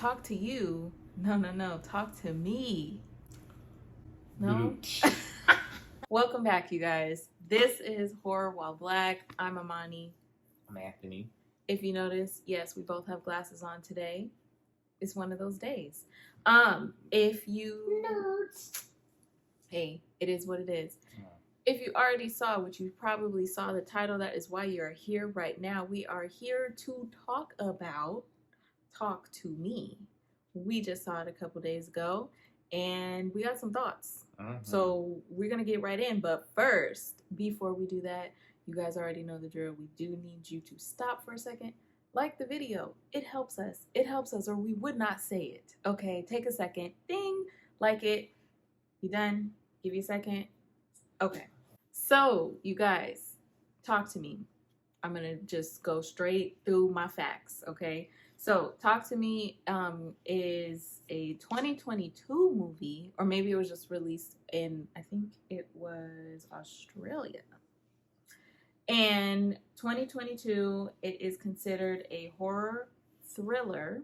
talk to you. No. Talk to me. No? Welcome back, you guys. This is Horror While Black. I'm Amani. I'm Anthony. If you notice, yes, we both have glasses on today. It's one of those days. If you... Nerds. Hey, it is what it is. If you already saw, which you probably saw the title, that is why you're here right now. We are here to talk about Talk to Me. We just saw it a couple days ago, and we got some thoughts. So we're going to get right in. But first, before we do that, you guys already know the drill. We do need you to stop for a second. Like the video. It helps us. It helps us, or we would not say it. Okay, take a second. Ding. Like it. You done? Give you a second. Okay. So, you guys, talk to me. I'm going to just go straight through my facts, okay? So, Talk to Me is a 2022 movie, or maybe it was just released in, I think it was Australia. And 2022, it is considered a horror thriller,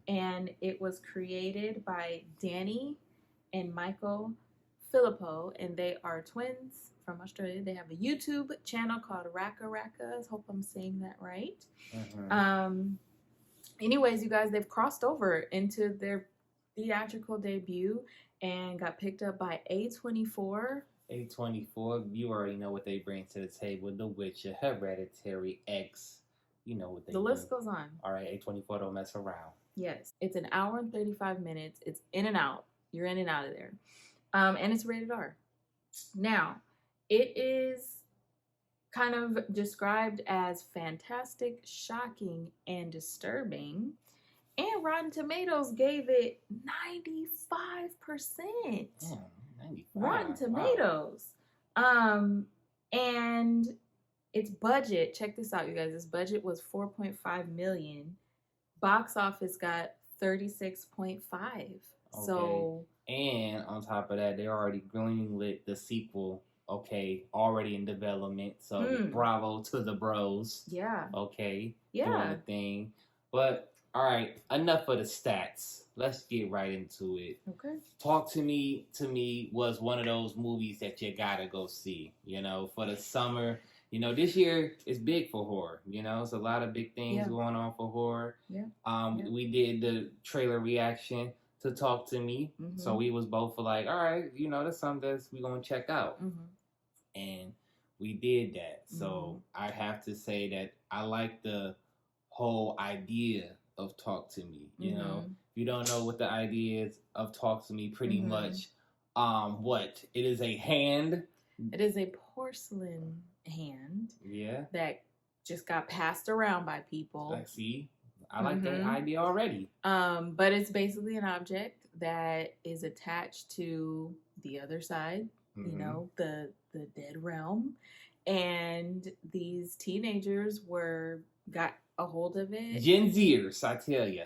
and it was created by Danny and Michael Philippou, and they are twins from Australia. They have a YouTube channel called RakaRaka. I hope I'm saying that right. Anyways, you guys, they've crossed over into their theatrical debut and got picked up by A24. A24, you already know what they bring to the table. The Witcher, Hereditary, X. You know what they The list goes on. All right, A24 don't mess around. Yes. It's an hour and 35 minutes. It's in and out. You're in and out of there. And it's rated R. Now, it is kind of described as fantastic, shocking, and disturbing. And Rotten Tomatoes gave it 95%. Damn, 95. Rotten Tomatoes. Wow. And its budget, check this out, you guys. Its budget was $4.5 million. Box office got 36.5. Okay. So, and on top of that, they already greenlit the sequel. Okay, already in development. So bravo to the bros. Yeah. Okay. Yeah. Doing the thing. But all right, enough of the stats. Let's get right into it. Okay. Talk to me was one of those movies that you gotta go see. You know, for the summer. You know, this year is big for horror. You know, it's a lot of big things going on for horror. Yeah. We did the trailer reaction to Talk to Me. So we was both like, all right, you know, that's something that we gonna check out. And we did that. So I have to say that I like the whole idea of Talk to Me. You know, if you don't know what the idea is of Talk to Me, pretty much, what? It is a hand. It is a porcelain hand. Yeah. That just got passed around by people. See, I like that idea already. But it's basically an object that is attached to the other side, you know, the dead realm. And these teenagers got a hold of it. Gen Zers, I tell you.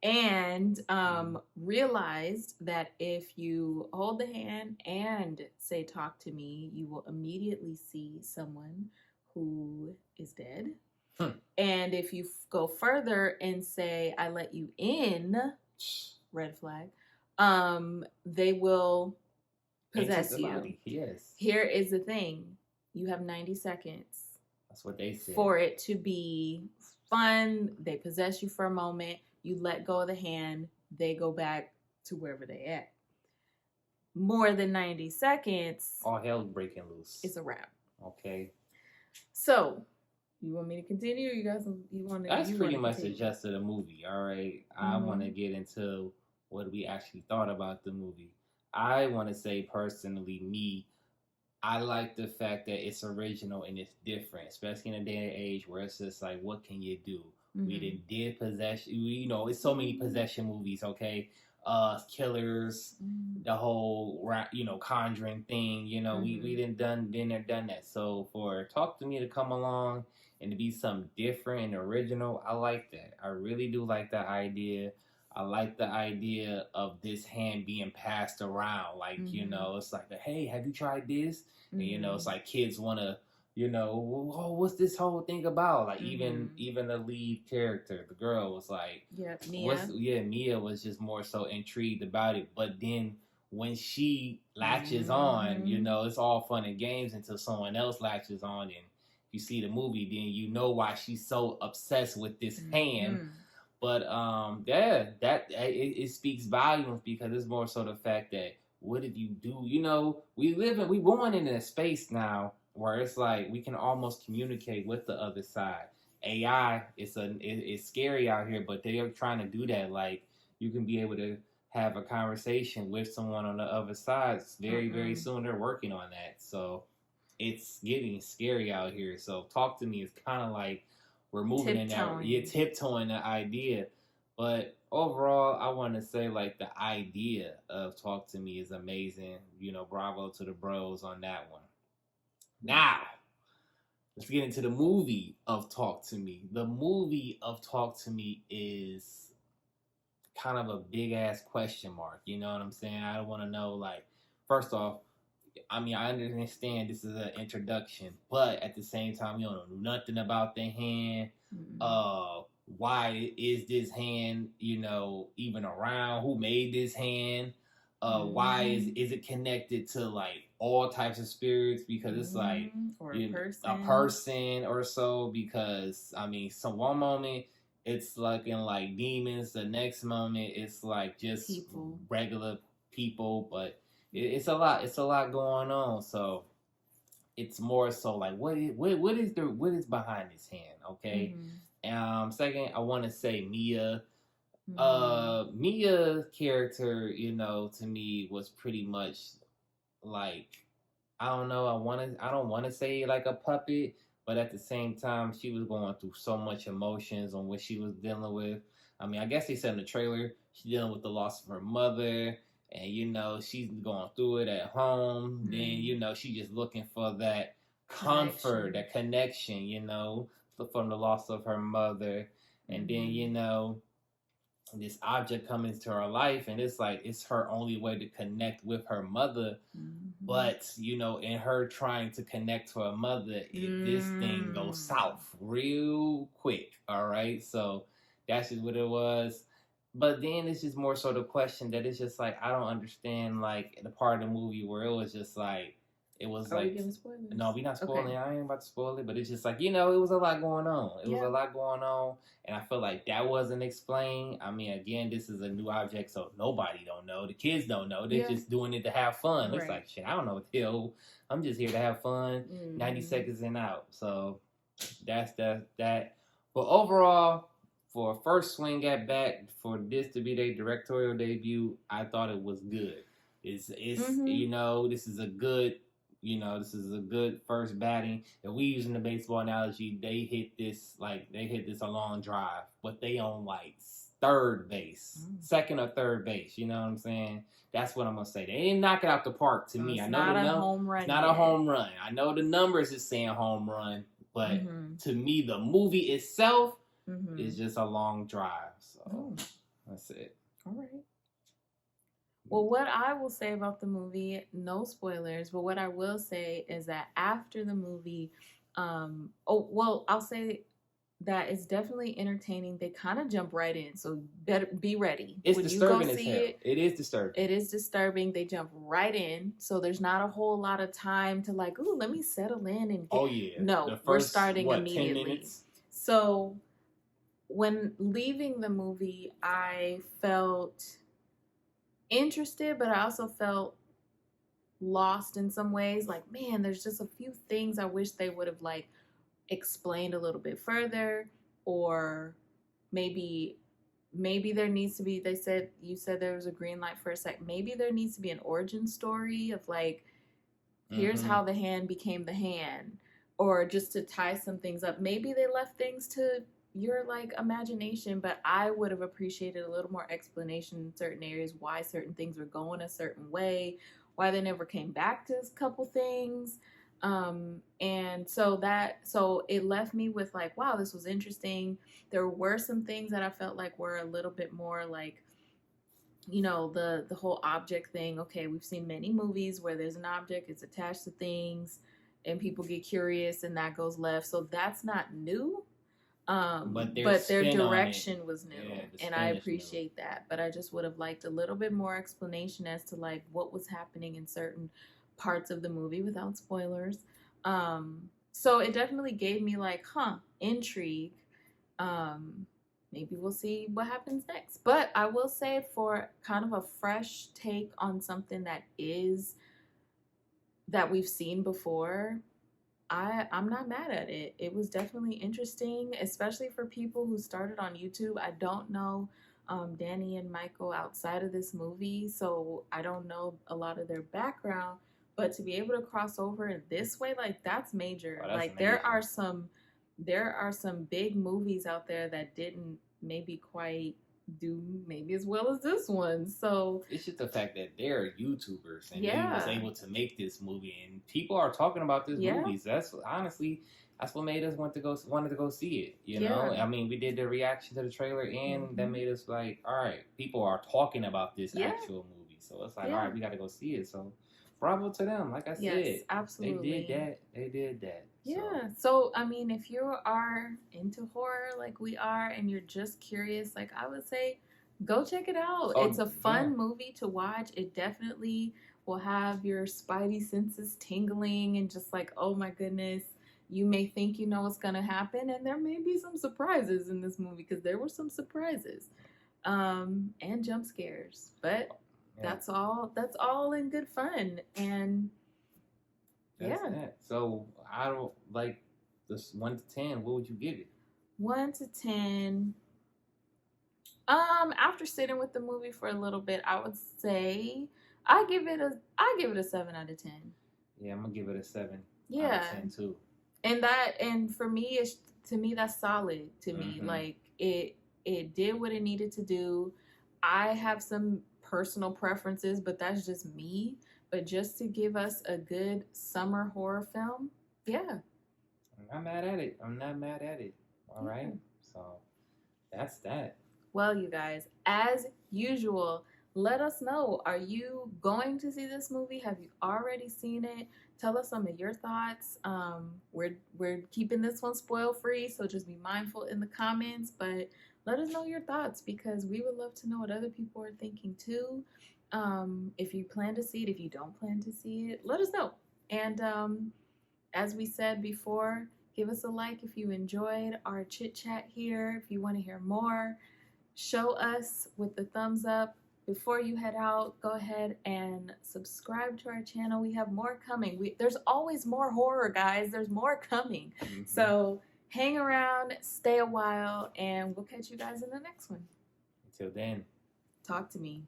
And realized that if you hold the hand and say talk to me, you will immediately see someone who is dead. And if you go further and say, I let you in, red flag, they will possess you. Yes. Here is the thing. You have 90 seconds. That's what they said. For it to be fun. They possess you for a moment. You let go of the hand. They go back to wherever they at. More than 90 seconds. All hell's breaking loose. It's a wrap. Okay. So, you want me to continue? Or you guys, you want to? That's pretty much the gist of the movie. All right. I want to get into what we actually thought about the movie. I want to say personally, I like the fact that it's original and it's different, especially in a day and age where it's just like, what can you do? We did possession. You know, it's so many possession movies. Okay. Killers, the whole, you know, Conjuring thing, you know, we done that. So for Talk to Me to come along and to be something different and original, I like that. I really do like that idea. I like the idea of this hand being passed around. Like, you know, it's like, hey, have you tried this? And, you know, it's like kids want to you know, oh, what's this whole thing about? Like even the lead character, the girl was like, Mia was just more so intrigued about it. But then when she latches on, you know, it's all fun and games until someone else latches on, and you see the movie, then you know why she's so obsessed with this hand. But yeah, it speaks volumes because it's more so the fact that what did you do? You know, we born in a space now where it's like we can almost communicate with the other side. AI, it's scary out here, but they are trying to do that. Like you can be able to have a conversation with someone on the other side very soon. They're working on that, so it's getting scary out here. So talk to me is kind of like we're moving in that, tiptoeing the idea. But overall, I want to say like the idea of Talk to Me is amazing. You know, bravo to the bros on that one. Now, let's get into the movie of Talk to Me. The movie of Talk to Me is kind of a big ass question mark. You know what I'm saying? I want to know, like, first off, I mean, I understand this is an introduction, but at the same time, you don't know nothing about the hand. Why is this hand, you know, even around? Who made this hand? Why is it connected to like all types of spirits? Because it's like or a person or so. Because I mean, so one moment it's like in like demons, the next moment it's like just regular people, but it's a lot going on. So it's more so like what is behind this hand, okay? Second, I want to say Mia. Mia's character, you know, to me was pretty much like, I don't know, I don't want to say like a puppet, but at the same time, she was going through so much emotions on what she was dealing with. I mean, I guess they said in the trailer, she's dealing with the loss of her mother, and you know, she's going through it at home. Then, you know, she's just looking for that comfort, that connection, you know, from the loss of her mother. And then, you know, this object comes into her life, and it's like it's her only way to connect with her mother. But you know, in her trying to connect to her mother, this thing goes south real quick. All right, so that's just what it was. But then it's just more so the question that it's just like I don't understand, like the part of the movie where it was just like it was Are we giving spoilers? No, we're not spoiling. Okay. I ain't about to spoil it, but it's just like, you know, it was a lot going on. It was a lot going on, and I feel like that wasn't explained. I mean, again, this is a new object, so nobody don't know. The kids don't know. They're just doing it to have fun. Right. It's like, shit, I don't know what the hell. I'm just here to have fun. 90 seconds and out. So that's that. But overall, for a first swing at bat, for this to be their directorial debut, I thought it was good. It's you know, this is a good first batting. If we using the baseball analogy, they hit this a long drive, but they on like third base, second or third base. You know what I'm saying? That's what I'm gonna say. They didn't knock it out the park to me. I know not a home run. It's not a home run. I know the numbers is saying home run, but to me, the movie itself is just a long drive. So that's it. All right. Well, what I will say about the movie, no spoilers, but what I will say is that after the movie, I'll say that it's definitely entertaining. They kind of jump right in, so better be ready. It's disturbing as hell. It is disturbing. It is disturbing. They jump right in, so there's not a whole lot of time to like, ooh, let me settle in and no, we're starting immediately. 10 minutes? So when leaving the movie, I felt interested, but I also felt lost in some ways. Like, man, there's just a few things I wish they would have like explained a little bit further, or maybe there needs to be. You said there was a green light for a sec. Maybe there needs to be an origin story of like, here's how the hand became the hand, or just to tie some things up. Maybe they left things to your like imagination, but I would have appreciated a little more explanation in certain areas, why certain things were going a certain way, why they never came back to a couple things. And so it left me with like, wow, this was interesting. There were some things that I felt like were a little bit more like, you know, the whole object thing. Okay, we've seen many movies where there's an object, it's attached to things, and people get curious and that goes left. So that's not new. But Their direction was new, and I new. appreciate that. But I just would have liked a little bit more explanation as to like what was happening in certain parts of the movie without spoilers. So it definitely gave me like, intrigue. Maybe we'll see what happens next. But I will say, for kind of a fresh take on something that we've seen before, I'm not mad at it. It was definitely interesting, especially for people who started on YouTube. I don't know Danny and Michael outside of this movie, so I don't know a lot of their background. But to be able to cross over in this way, like, that's major. Oh, that's like amazing. there are some big movies out there that didn't maybe quite do maybe as well as this one. So it's just the fact that they're YouTubers and they was able to make this movie, and people are talking about this movie. So that's honestly, that's what made us wanted to go see it. You know, I mean, we did the reaction to the trailer, and that made us like, all right, people are talking about this actual movie. So it's like, all right, we got to go see it. So bravo to them. Like I said, absolutely, They did that. Yeah. So, I mean, if you are into horror like we are and you're just curious, like, I would say go check it out. It's a fun movie to watch. It definitely will have your spidey senses tingling and just like, oh my goodness, you may think you know what's going to happen. And there may be some surprises in this movie, because there were some surprises and jump scares. But that's all in good fun. And that's that. So I don't like this 1 to 10. What would you give it? 1 to 10. After sitting with the movie for a little bit, I would say I give it a 7 out of 10. Yeah, I'm gonna give it a 7. Yeah, out of 10 too. And for me, that's solid to me. Like it did what it needed to do. I have some personal preferences, but that's just me. But just to give us a good summer horror film, yeah. I'm not mad at it. All right. So that's that. Well, you guys, as usual, let us know. Are you going to see this movie? Have you already seen it? Tell us some of your thoughts. We're keeping this one spoil free, so just be mindful in the comments. But let us know your thoughts, because we would love to know what other people are thinking too. If you plan to see it, if you don't plan to see it, let us know. And as we said before, give us a like if you enjoyed our chit chat here. If you want to hear more, show us with the thumbs up. Before you head out, go ahead and subscribe to our channel. We have more coming. There's always more horror, guys. There's more coming. So hang around, stay a while, and we'll catch you guys in the next one. Until then, talk to me.